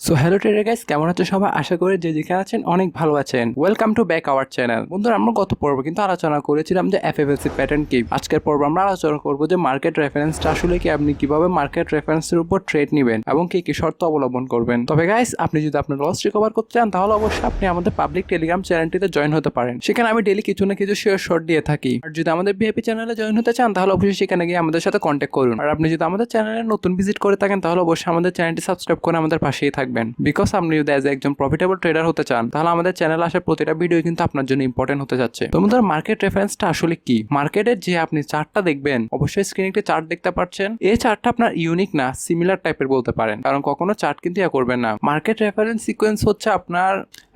So hello tedder guys, কেমন আছো সবাই? আশা করি যে যেখানে আছেন অনেক ভালো আছেন। Welcome to back our channel. বন্ধুরা, আমরা গত পর্ব কিন্তু আলোচনা করেছিলাম যে এফএফএলসি প্যাটার্ন কি। আজকের পর্ব আমরা আলোচনা করবো যে মার্কেট রেফারেন্সটা আসলে কি, আপনি কিভাবে মার্কেট রেফারেন্সের উপর ট্রেড নেবেন এবং কি কি শর্ত অবলম্বন করবেন। তবে গাইস, আপনি যদি আপনার লস রিকভার করতে চান তাহলে অবশ্যই আপনি আমাদের পাবলিক টেলিগ্রাম চ্যানেলটিতে জয়েন হতে পারেন। সেখানে আমি ডেইলি কিছু না কিছু শেয়ার শর্ট দিয়ে থাকি। আর যদি আমাদের ভিআইপি চ্যানেলে জয়েন হতে চান তাহলে অবশ্যই সেখানে গিয়ে আমাদের সাথে কন্ট্যাক্ট করুন। আর আপনি যদি আমাদের চ্যানেলে নতুন ভিজিট করে থাকেন তাহলে অবশ্যই আমাদের চ্যানেলটি সাবস্ক্রাইব করে আমাদের পাশেই থাকবেন। বিকজ আপনি যদি অ্যাজ একজন প্রফিটেবল ট্রেডার হতে চান তাহলে আমাদের চ্যানেলে আসার প্রতিটা ভিডিও কিন্তু আপনার জন্য ইম্পর্টেন্ট হতে যাচ্ছে। তো বন্ধুরা, মার্কেট রেফারেন্সটা আসলে কি? মার্কেটের যে আপনি চার্টটা দেখবেন, অবশ্যই স্ক্রিনে একটি চার্ট দেখতে পাচ্ছেন। এই চার্টটা আপনার ইউনিক না, সিমিলার টাইপের বলতে পারেন, কারণ কখনো চার্ট কিন্তু ইয়া করবেন না। মার্কেট রেফারেন্স সিকোয়েন্স হচ্ছে আপনার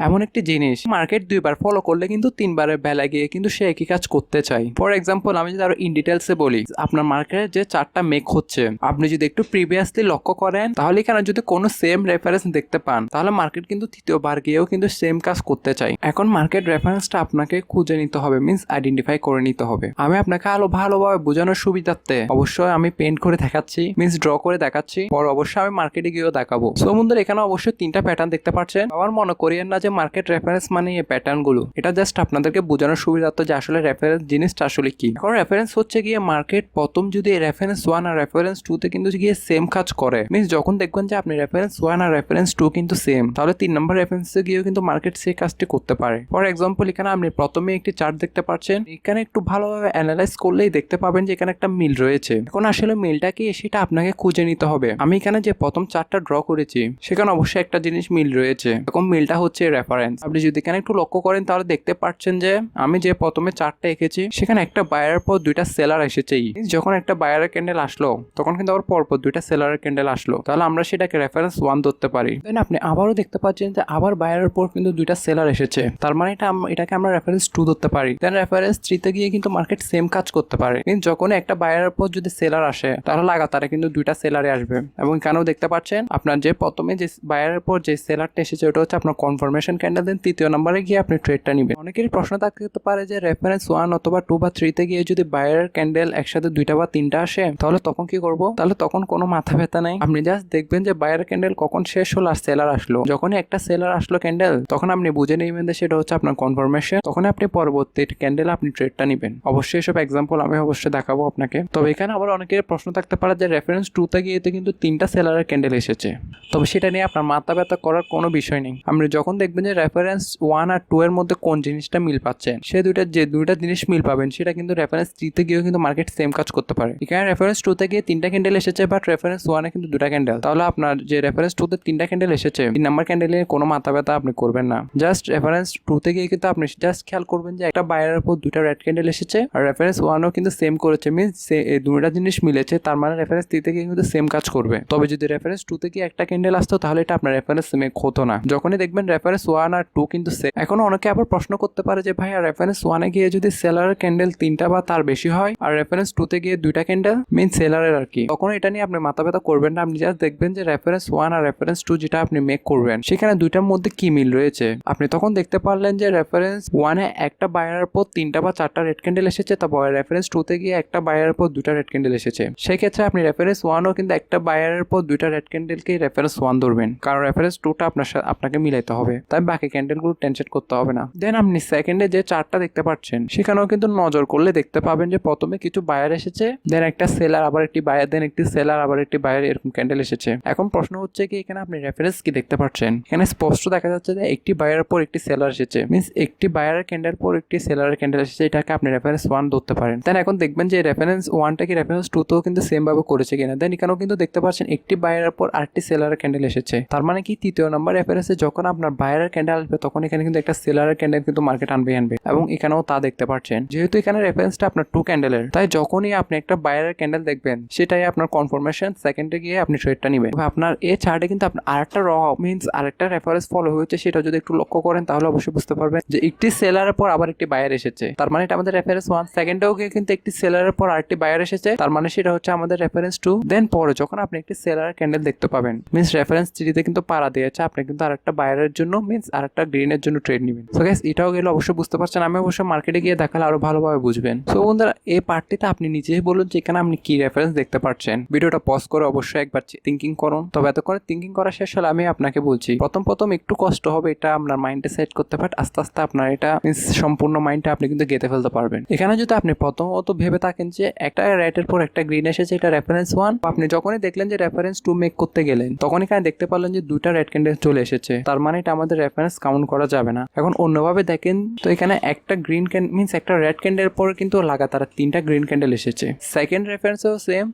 এমন একটি জিনিস, মার্কেট দুইবার ফলো করলে কিন্তু তিনবারের বেলা গিয়ে কিন্তু সে একই কাজ করতে চাই। ফর এক্সাম্পল, আমি যদি আরো ইন ডিটেলসে বলি, আপনার মার্কেটের যে চার্টটা মেক হচ্ছে, আপনি যদি একটু প্রিভিয়াসলি লক্ষ্য করেন তাহলে এখানে যদি কোনো সেম রেফারেন্স দেখতে পান তাহলে মার্কেট কিন্তু তৃতীয়বার গিয়েও কিন্তু সেম কাজ করতে চাই। এখন মার্কেট রেফারেন্সটা আপনাকে খুঁজে নিতে হবে, মিনস আইডেন্টিফাই করে নিতে হবে। আমি আপনাকে আরো ভালোভাবে বোঝানোর সুবিধার্থে অবশ্যই আমি পেন্ট করে দেখাচ্ছি, মিনস ড্র করে দেখাচ্ছি, পর অবশ্যই আমি মার্কেটে গিয়েও দেখাবো। সো বন্ধুরা, এখানে অবশ্যই তিনটা প্যাটার্ন দেখতে পাচ্ছেন। আবার মনে করিয়েন না যে মার্কেট রেফারেন্স মানে এই প্যাটার্ন গুলো, এটা জাস্ট আপনাদেরকে বোঝানোর সুবিধার্থে যে আসলে রেফারেন্স জিনিসটা আসলে কি। এখন রেফারেন্স হচ্ছে গিয়ে মার্কেট প্রথম যদি রেফারেন্স 1 আর রেফারেন্স 2 তে কিন্তু গিয়ে সেম কাজ করে, মিনস যখন দেখবেন যে আপনি রেফারেন্স 1 আর রেফারেন্স 2 কিন্তু সেম, তাহলে 3 নম্বর রেফারেন্সে গিয়েও কিন্তু মার্কেট সেই কাজটি করতে পারে। ফর এক্সাম্পল, এখানে আপনি প্রথমে একটি চার্ট দেখতে পাচ্ছেন, এখানে একটু ভালোভাবে অ্যানালাইজ করলেই দেখতে পাবেন যে এখানে একটা মিল রয়েছে। এখন আসলে মিলটা কি সেটা আপনাকে খুঁজে নিতে হবে। আমি এখানে যে প্রথম চার্টটা ড্র করেছি সেখানে অবশ্যই একটা জিনিস মিল রয়েছে, এখন মিলটা হচ্ছে রেফারেন্স। আপনি যদি এখানে একটু লক্ষ্য করেন তাহলে দেখতে পাচ্ছেন যে আমি যে প্রথমে চার্টটা এঁকেছি সেখানে একটা বায়ারের পর দুইটা সেলার এসেছেই। যখন একটা বায়ারের ক্যান্ডেল আসলো তখন কিন্তু আবার পরপর দুইটা সেলারের ক্যান্ডেল আসলো, তাহলে আমরা সেটাকে রেফারেন্স 1 ধরতে পারি। দেন আপনি আবারও দেখতে পাচ্ছেন যে আবার বায়ারের পর কিন্তু দুইটা সেলার এসেছে, তার মানে এটাকে আমরা রেফারেন্স 2 ধরতে পারি। দেন রেফারেন্স 3 তে গিয়ে কিন্তু মার্কেট সেম কাজ করতে পারে, কিন্তু যখন একটা বায়ারের পর যদি সেলার আসে তাহলে লাগাতারে কিন্তু দুইটা সেলারে আসবে। এবং এখানেও দেখতে পাচ্ছেন আপনার যে প্রথমে যে বায়ারের পর যে সেলারটা এসেছে ওটা হচ্ছে আপনার কনফার্মেশন ক্যান্ডেল। দেন তৃতীয় নম্বরে গিয়ে আপনি ট্রেডটা নেবেন। অনেকেরই প্রশ্ন থাকতে পারে যে রেফারেন্স 1 অথবা 2 বা 3 তে গিয়ে যদি বায়ারের ক্যান্ডেল একসাথে দুইটা বা তিনটা আসে তাহলে তখন কি করব? তাহলে তখন কোনো মাথা ব্যথা নাই, আপনি জাস্ট দেখবেন যে বায়ারের ক্যান্ডেল কখন শেষ হলো আর সেলার আসলো। যখনই একটা সেলার আসলো ক্যান্ডেল তখন আপনি বুঝে নেবেন যে সেটা হচ্ছে আপনার কনফার্মেশন, তখন আপনি পরবর্তী ক্যান্ডেল আপনি ট্রেডটা নেবেন। অবশ্যই এসব এক্সাম্পল আমি অবশ্যই দেখাবো আপনাকে। তবে এখানে আবার অনেকের প্রশ্ন থাকতে পারে যে রেফারেন্স 2 তে গিয়ে কিন্তু তিনটা সেলারের ক্যান্ডেল এসেছে, তবে সেটা নিয়ে আপনার মাথা ব্যথা করার কোনো বিষয় নেই। আপনি যখন দেখবেন যে রেফারেন্স 1 আর 2 এর মধ্যে কোন জিনিসটা মিল পাচ্ছেন, সে দুইটা জিনিস মিল পাবেন, সেটা কিন্তু রেফারেন্স 3 তে গিয়েও কিন্তু মার্কেট সেম কাজ করতে পারে। এখানে রেফারেন্স 2 তে গিয়ে তিনটা ক্যান্ডেল এসেছে বাট রেফারেন্স 1 এ কিন্তু দুটা ক্যান্ডেল, তাহলে আপনার যে রেফারেন্স 2 তে তিনটা ক্যান্ডেল এসেছে 3 নাম্বার ক্যান্ডেলে কোনো মাথা ব্যথা আপনি করবেন না। জাস্ট রেফারেন্স 2 তে গিয়ে কিন্তু আপনি জাস্ট খেয়াল করবেন যে একটা বায়ারের উপর দুইটা রেড ক্যান্ডেল এসেছে আর রেফারেন্স 1 ও কিন্তু সেম করেছে, মিন্স এই দুইটা জিনিস মিলেছে, তার মানে রেফারেন্স 3 তে গিয়ে কিন্তু সেম কাজ করবে। তবে যদি রেফারেন্স 2 তে গিয়ে একটা ক্যান্ডেল আসতো তাহলে এটা আপনার রেফারেন্স মেক হতো না। যখনই দেখবেন রেফারেন্স 1 আর 2 কিন্তু সেম। এখন অনেকে আবার প্রশ্ন করতে পারে যে ভাই, আর রেফারেন্স 1 এ গিয়ে যদি সেলারের ক্যান্ডেল তিনটা বা তার বেশি হয় আর রেফারেন্স 2 তে গিয়ে দুইটা ক্যান্ডেল, মিন সেলারের আর কি, তখন এটা নিয়ে আপনি মাথা ব্যথা করবেন না। আপনি জাস্ট দেখবেন যে রেফারেন্স 1 আর রেফারেন্স 2 যেটা আপনি মেক করবেন সেখানে দুইটার মধ্যে কি মিল রয়েছে। আপনি তখন দেখতে পারলেন যে রেফারেন্স 1 এ একটা বায়ারের পর তিনটা বা চারটা রেড ক্যান্ডেল এসেছে, তারপর রেফারেন্স 2 তে গিয়ে একটা বায়ারের পর দুইটা রেড ক্যান্ডেল এসেছে। সেই ক্ষেত্রে আপনি রেফারেন্স 1 ও কিন্তু একটা বায়ারের পর দুইটা রেড ক্যান্ডেলকেই রেফারেন্স 1 ধরবেন, কারণ রেফারেন্স 2 টা আপনাকে মিলাইতে হবে, তাই বাকি ক্যান্ডেলগুলো টেনশন করতে হবে না। দেন আপনি সেকেন্ডে যে চার্টটা দেখতে পাচ্ছেন সেখানেও কিন্তু নজর করলে দেখতে পাবেন যে প্রথমে কিছু বায়ার এসেছে, দেন একটা সেলার, আবার একটি বায়ার, দেন একটি সেলার, আবার একটি বায়ার, এরকম ক্যান্ডেল এসেছে। এখন প্রশ্ন হচ্ছে কি, এখানে আপনি রেফারেন্স কি দেখতে পাচ্ছেন? এখানে স্পষ্ট দেখা যাচ্ছে যে একটি বায়ারের পর একটি সেলার এসেছে, মিন্স একটি বায়ারের ক্যান্ডেল পর একটি সেলারের ক্যান্ডেল এসেছে, এটাকে আপনি রেফারেন্স 1 ধরতে পারেন। দেন এখন দেখবেন যে রেফারেন্স 1টা কি রেফারেন্স 2 তেও কিন্তু সেম ভাবে করেছে কিনা। দেন এখানেও কিন্তু দেখতে পাচ্ছেন একটি বায়ারের পর আরেকটি সেলারের ক্যান্ডেল এসেছে, তার মানে কি তৃতীয় নাম্বার রেফারেন্সে যখন আপনার বায়ারের ক্যান্ডেল আসবে তখন এখানে কিন্তু একটা সেলারের ক্যান্ডেল কিন্তু মার্কেট আনবে। এবং এখানেও তা দেখতে পাচ্ছেন, যেহেতু এখানে রেফারেন্সটা আপনার 2 ক্যান্ডেলের, তাই যখনই আপনি একটা বায়ারের ক্যান্ডেল দেখবেন সেটাই আপনার কনফার্মেশন, সেকেন্ডে গিয়ে আপনি ট্রেডটা নেবেন। আপনার এই চার্টে কিন্তু আপনার আরেকটা মিন্স আরেকটা রেফারেন্স ফলো হয়েছে, সেটা যদি একটু লক্ষ্য করেন তাহলে অবশ্যই বুঝতে পারবেন যে একটি সেলারের পর আবার একটি বায়ার এসেছে, তার মানে এটা আমাদের রেফারেন্স 1। সেকেন্ডেও গিয়ে কিন্তু একটি সেলারের পর আরেকটি বায়ার এসেছে, তার মানে সেটা হচ্ছে আমাদের রেফারেন্স 2। দেন পরে যখন আপনি একটি সেলারের ক্যান্ডেল দেখতে পাবেন, মিন্স রেফারেন্স 3 তে কিন্তু পাড়া দিয়েছে, আপনি কিন্তু আরেকটা বায়ারের জন্য মিন্স আরেকটা গ্রিনের জন্য ট্রেড নেবেন। সো গাইস, এটাও গেলে অবশ্যই বুঝতে পারছেন, আমি অবশ্যই মার্কেটে গিয়ে দেখালে আরো ভালোভাবে বুঝবেন। সো বন্ধুরা, এই পার্টটিতে আপনি নিজেই বলুন যে এখানে আপনি কি রেফারেন্স দেখতে পাচ্ছেন। ভিডিওটা পজ করে অবশ্যই একবার থিঙ্কিং করুন। তবে এতক্ষণে থিঙ্কিং করা শেষ হলে আমি আপনাকে বলছি, প্রথম একটু কষ্ট হবে, এটা আপনার মাইন্ডে সেট করতে পারেন, আস্তে আস্তে আপনার এটা সম্পূর্ণ মাইন্ডটা আপনি কিন্তু গেঁথে ফেলতে পারবেন। এখানে যদি আপনি প্রথমত ভেবে থাকেন যে একটা রেটের পর একটা গ্রিন এসেছে, এটা রেফারেন্স 1, আপনি যখনই দেখলেন যে রেফারেন্স 2 মেক করতে গেলেন, তখন এখানে দেখতে পারলেন যে দুইটা রেড ক্যান্ডেল চলে এসেছে, তার মানে এটা আমাদের রেফারেন্স কাউন্ট করা যাবে না। এখন অন্যভাবে দেখেন তো, এখানে একটা গ্রিন মিন্স একটা রেড ক্যান্ডেল পর কিন্তু লাগাতার তিনটা গ্রিন ক্যান্ডেল এসেছে। সেকেন্ড রেফারেন্সেও সেম,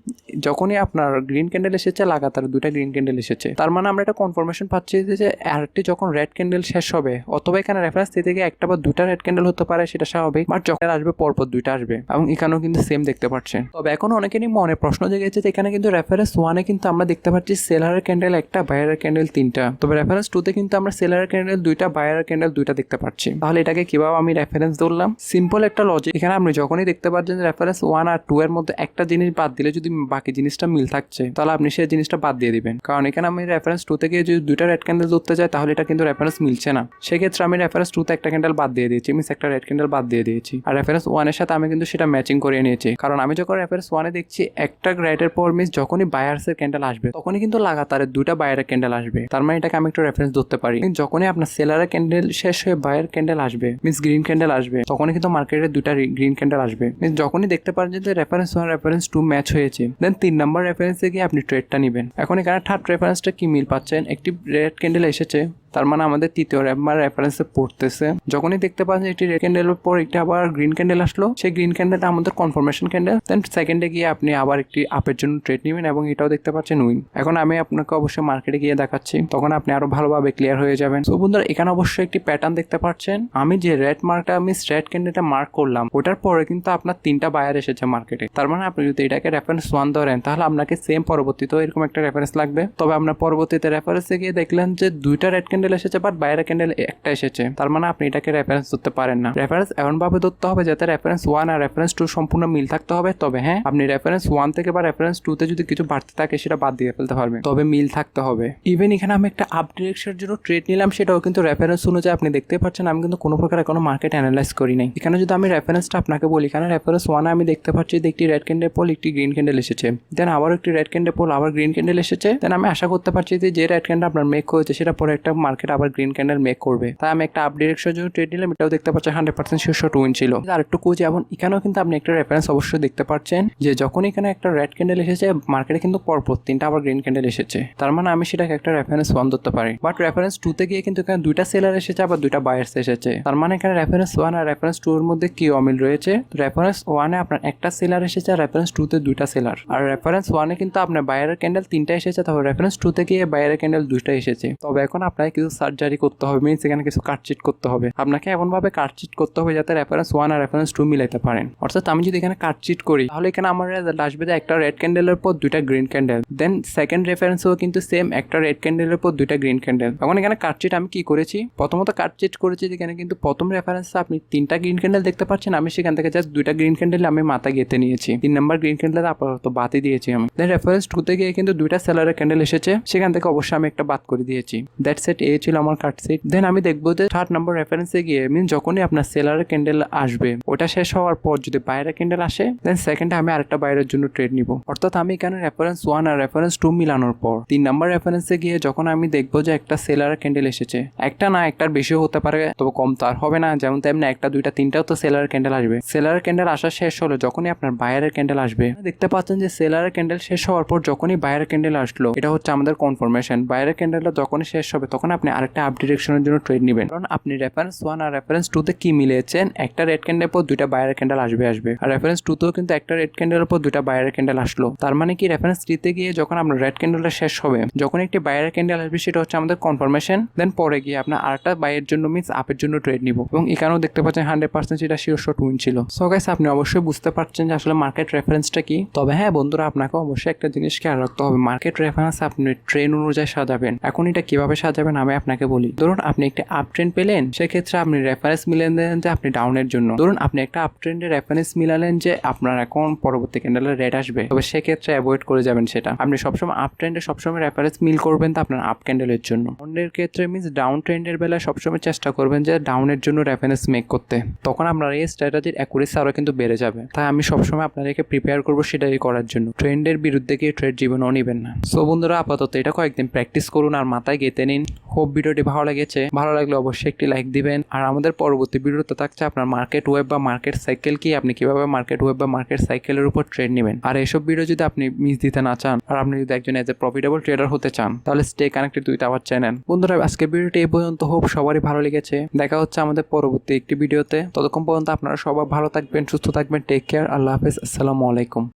যখনই আপনার গ্রিন ক্যান্ডেল এসেছে লাগাতার দুইটা গ্রিন ক্যান্ডেল এসেছে, তার মানে আমরা একটা কনফার্মেশন পাচ্ছি যে আরেকটি যখন রেড ক্যান্ডেল শেষ হবে, অথবা এখানে রেফারেন্স থেকে একটা বা দুইটা রেড ক্যান্ডেল হতে পারে, সেটা স্বাভাবিক, বাট যখন আসবে পরপর দুইটা আসবে, এবং এখানেও কিন্তু সেম দেখতে পাচ্ছেন। তবে এখন অনেকেরই মনে প্রশ্ন জেগেছে যে এখানে কিন্তু রেফারেন্স 1-এ কিন্তু আমরা দেখতে পাচ্ছি সেলারের ক্যান্ডেল একটা, বায়ারের ক্যান্ডেল তিনটা, তবে রেফারেন্স 2-তে কিন্তু আমরা সেলারের ক্যান্ডেল দুইটা, বায়ারের ক্যান্ডেল দুইটা দেখতে পাচ্ছি। তাহলে এটাকে কিভাবে আমি রেফারেন্স ধরলাম? সিম্পল একটা লজিক। এখানে আপনি যখনই দেখতে পাচ্ছেন যে রেফারেন্স 1 আর 2 এর মধ্যে একটা জিনিস বাদ দিলে যদি বাকি জিনিসটা মিল থাকছে, তাহলে আপনি সেই জিনিসটা বাদ দিয়ে দিবেন। কারণ এখানে আমি রেফারেন্স 2 থেকে যদি দুইটা রেড ক্যান্ডেল ধরতে যাই, তাহলে এটা কিন্তু রেফারেন্স মিলছে না। সেক্ষেত্রে আমি রেফারেন্স 2-তে একটা ক্যান্ডেল বাদ দিয়ে দিয়েছি, মিন্স একটা রেড ক্যান্ডেল বাদ দিয়ে দিয়েছি, আর রেফারেন্স 1-এর সাথে আমি কিন্তু সেটা ম্যাচিং করে নিয়েছি। কারণ আমি যখন রেফারেন্স 1-এ দেখছি একটা রেডের পর মিন্স যখনই বায়ার্সের ক্যান্ডেল আসবে, তখনই কিন্তু লাগাতার দুইটা বায়ারের ক্যান্ডেল আসবে, তার মানে এটাকে আমি একটা রেফারেন্স ধরতে পারি। যখনই আপনার সেলারের ক্যান্ডেল শেষ হয়ে বায়ার ক্যান্ডেল আসবে, মিন্স গ্রিন ক্যান্ডেল আসবে, তখনই কিন্তু মার্কেটে দুইটা গ্রিন ক্যান্ডেল আসবে। মিন্স যখনই দেখতে পারেন যে রেফারেন্স 1 রেফারেন্স 2 ম্যাচ হয়েছে, দেন 3 নাম্বার রেফারেন্সে গিয়ে আপনি ট্রেডটা নেবেন। এখন এখানে থার্ড রেফারেন্সটা কি মিল পাচ্ছেন, একটি রেড ক্যান্ডেল এসেছে, তার মানে আমাদের তৃতীয় রেফারেন্সে পড়তেছে। যখনই দেখতে পাচ্ছেন একটি রেড ক্যান্ডেলের পর একটি আবার গ্রিন ক্যান্ডেল আসলো, সেই গ্রিন ক্যান্ডেলটা আমাদের কনফার্মেশন ক্যান্ডেল, দেন সেকেন্ডে গিয়ে আপনি আবার একটি আপের জন্য ট্রেড নেবেন, এবং এটাও দেখতে পাচ্ছেন উইন। এখন আমি আপনাকে অবশ্যই মার্কেটে গিয়ে দেখাচ্ছি, তখন আপনি আরো ভালোভাবে ক্লিয়ার হয়ে যাবেন। তো বন্ধুরা, এখানে অবশ্যই একটি প্যাটার্ন দেখতে পাচ্ছেন, আমি যে রেড মার্কটা রেড ক্যান্ডেলটা মার্ক করলাম, ওটার পরে কিন্তু আপনার তিনটা বায়ার এসেছে মার্কেটে। তার মানে আপনি যদি এটাকে রেফারেন্স 1 ধরেন, তাহলে আপনাকে সেম পরবর্তীতেও এরকম একটা রেফারেন্স লাগবে। তবে আপনার পরবর্তীতে রেফারেন্সে গিয়ে দেখলেন যে দুইটা রেড ক্যান্ডেল এসেছে, বাট বায়ার ক্যান্ডেল একটা এসেছে, তার মানে আপনি এটাকে রেফারেন্স ধরতে পারেন না। রেফারেন্স এমন ভাবে ধরতে হবে যাতে রেফারেন্স 1 আর রেফারেন্স 2 সম্পূর্ণ মিল থাকতে হবে। তবে হ্যাঁ, আপনি রেফারেন্স 1 থেকে বা রেফারেন্স 2-তে যদি কিছু বাড়তে থাকে, সেটা বাদ দিয়ে ফেলতে পারবেন, তবে মিল থাকতে হবে। ইভেন এখানে আমি একটা আপ ডিরেকশনের জন্য ট্রেড নিলাম, সেটাও কিন্তু রেফারেন্স অনুযায়ী। আপনি দেখতে পাচ্ছেন আমি কিন্তু কোনো প্রকার কোনো মার্কেট অ্যানালাইজ করি নাই। এখানে যদি আমি রেফারেন্সটা আপনাকে বলি, এখানে রেফারেন্স 1-এ আমি দেখতে পাচ্ছি যে একটি রেড ক্যান্ডেল পল, একটি গ্রিন ক্যান্ডেল এসেছে, দেন আবার একটি রেড ক্যান্ডেল পল, আবার গ্রিন ক্যান্ডেল এসেছে, দেন আমি আশা করতে পারছি যে রেড ক্যান্ডেল আপনার মেক হয়েছে, সেটা পরে একটা মার্কেট আবার গ্রিন ক্যান্ডেল মেক করবে। তাই আমি একটা আপ ডিরেকশনের জন্য ট্রেড নিলাম, এটাও দেখতে পাচ্ছি 100% শিওর উইন ছিল। আর একটু কোচ, এবং এখানেও কিন্তু আপনি একটা রেফারেন্স অবশ্যই দেখতে পাচ্ছেন যে যখন এখানে একটা রেড ক্যান্ডেল এসেছে, মার্কেটে কিন্তু পরপর তিনটা আবার গ্রিন ক্যান্ডেল এসেছে, তার মানে আমি সেটাকে একটা রেফারেন্স 1 ধরতে পারি। বাট রেফারেন্স 2-তে গিয়ে কিন্তু এখানে দুইটা সেলার এসেছে, আবার দুইটা বায়ার্স এসেছে, তার মানে এখানে রেফারেন্স 1 আর রেফারেন্স 2 এর মধ্যে কি অমিল রয়েছে। রেফারেন্স 1-এ আপনার একটা সেলার এসেছে, আর রেফারেন্স 2-তে দুইটা সেলার, আর রেফারেন্স 1-এ কিন্তু আপনার বায়ারের ক্যান্ডেল তিনটা এসেছে, তবে রেফারেন্স 2-তে গিয়ে বায়ারের ক্যান্ডেল দুইটা এসেছে। তবে এখন আপনাকে কিছু সার্জারি করতে হবে, মিনস এখানে কিছু কাটচিট করতে হবে। আপনাকে এমনভাবে কাটচিট করতে হবে যাতে রেফারেন্স 1 আর রেফারেন্স 2 মিলাইতে পারেন। অর্থাৎ আমি যদি এখানে কাটচিট করি, তাহলে এখানে আমার রেজাল্ট আসবে যে একটা রেড ক্যান্ডেলের পর দুইটা গ্রিন ক্যান্ডেল, দেন সেকেন্ড রেফারেন্সও কিন্তু সেম, একটা রেড ক্যান্ডেলের পর দুইটা গ্রিন ক্যান্ডেল। এখন এখানে কাটচিট আমি কি করেছি, প্রথমত কাটচিট করেছি যেখানে কিন্তু প্রথম রেফারেন্সে আপনি তিনটা গ্রিন ক্যান্ডেল দেখতে পাচ্ছেন, আমি সেখান থেকে জাস্ট দুইটা গ্রিন ক্যান্ডেল আমি মাথা গেঁথে নিয়েছি, 3 নাম্বার গ্রিন ক্যান্ডেল আপাতত বাতি দিয়েছি আমি। দেন রেফারেন্স 2-তে গিয়ে কিন্তু দুইটা সেলারের ক্যান্ডেল এসেছে, সেখান থেকে অবশ্যই আমি একটা বাদ করে দিয়েছি। দ্যাট সেট এ ছিল আমার কাটচিট। দেন আমি দেখবো যে থার্ড নাম্বার রেফারেন্সে গিয়ে মিন যখনই আপনার সেলারের ক্যান্ডেল আসবে, ওটা শেষ হওয়ার পর যদি বাইরের ক্যান্ডেল আসে, দেন সেকেন্ডে আমি আরেকটা বাইরের জন্য ট্রেড নিব। অর্থাৎ আমি এখানে রেফারেন্স 1 আর রেফারেন্স 2 মিলানোর পর 3 নাম্বার রেফারেন্সে গিয়ে যখন আমি দেখবো যে একটা সেলারের ক্যান্ডেল এসেছে, একটা না একটার বেশিও হতে পারে, তবে কম তো আর হবে না, যেমন তেমনি একটা দুইটা তিনটাও তো সেলারের ক্যান্ডেল আসবে। সেলারের ক্যান্ডেল আসা শেষ হলো যখনই আপনার বাইরের ক্যান্ডেল আসবে, দেখতে পাচ্ছেন যে সেলারের ক্যান্ডেল শেষ হওয়ার পর যখনই বাইরের ক্যান্ডেল আসলো, এটা হচ্ছে আমাদের কনফার্মেশন। বাইরের ক্যান্ডেলটা যখনই শেষ হবে, তখন আপনি আরেকটা আপ ডিরেকশনের জন্য ট্রেড নেবেন, কারণ আপনি রেফারেন্স 1 আর রেফারেন্স 2-তে কি মিলিয়েছেন, একটা রেড ক্যান্ডেলের পর দুইটা বাইরের ক্যান্ডেল আসবে। আর রেফারেন্স 2-তেও কিন্তু একটা রেড ক্যান্ডেলের পর দুইটা বাইরের ক্যান্ডেল আসলো, তার মানে কি রেফারেন্স 3-তে গিয়ে যখন আপনার রেড ক্যান্ডেলটা শেষ হবে, যখন একটি বাইরের ক্যান্ডেল আসবে, সেটা হচ্ছে আমাদের কনফার্মেশন। দেন পরে গিয়ে আপনার আরেকটা বাইয়ের জন্য মিন্স আপের জন্য ট্রেড নিব, এবং এখানেও দেখতে পাচ্ছেন 100% সেটা শিওর শট উইন ছিল। সো গাইস, আপনি অবশ্যই বুঝতে পারছেন যে আসলে মার্কেট রেফারেন্সটা কি। তবে হ্যাঁ বন্ধুরা, আপনাকে অবশ্যই একটা জিনিস খেয়াল রাখতে হবে, মার্কেট রেফারেন্স আপনি ট্রেন অনুযায়ী সাজাবেন। এখন এটা কিভাবে সাজাবেন আমি আমি আপনাকে বলি, ধরুন আপনি একটা আপ ট্রেন্ড পেলেন, সেক্ষেত্রে আপনি রেফারেন্স মিলিয়ে দেন যে আপনি ডাউনের জন্য। ধরুন আপনি একটা আপ ট্রেন্ডের রেফারেন্স মিলালেন যে আপনার এখন পরবর্তী ক্যান্ডেলের রেট আসবে, তবে সেক্ষেত্রে অ্যাভয়েড করে যাবেন সেটা। আপনি সবসময় আপ ট্রেন্ডে সবসময় রেফারেন্স মিল করবেন তো আপনার আপ ক্যান্ডেলের জন্য। ডাউনের ক্ষেত্রে মিনস ডাউন ট্রেন্ডের বেলায় সবসময় চেষ্টা করবেন যে ডাউনের জন্য রেফারেন্স মেক করতে, তখন আপনার এই স্ট্র্যাটেজির অ্যাকুরেসি আরও কিন্তু বেড়ে যাবে। তাই আমি সবসময় আপনাদেরকে প্রিপেয়ার করবো সেটাই করার জন্য। ট্রেন্ডের বিরুদ্ধে গিয়ে ট্রেড জীবনেও নেবেন না। সো বন্ধুরা, আপাতত এটা কয়েকদিন প্র্যাকটিস করুন আর মাথায় গেঁথে নিন। হোপ ভিডিওটি ভালো লেগেছে, ভালো লাগলে অবশ্যই একটি লাইক দিবেন। আর আমাদের পরবর্তী ভিডিওতে থাকছে আপনার মার্কেট ওয়েব বা মার্কেট সাইকেল কি, আপনি কিভাবে মার্কেট ওয়েব বা মার্কেট সাইকেলের উপর ট্রেড নেবেন। আর এইসব ভিডিও যদি আপনি মিস দিতে না চান, আর আপনি যদি একজন এজ এ প্রফিটেবল ট্রেডার হতে চান, তাহলে stay connected with our channel. বন্ধুরা, আজকের ভিডিওটি এই পর্যন্ত। হোপ সবারই ভালো লেগেছে। দেখা হচ্ছে আমাদের পরবর্তী একটি ভিডিওতে। ততক্ষণ পর্যন্ত আপনারা সবাই ভালো থাকবেন, সুস্থ থাকবেন। Take care. আল্লাহ হাফেজ। আসসালামু আলাইকুম।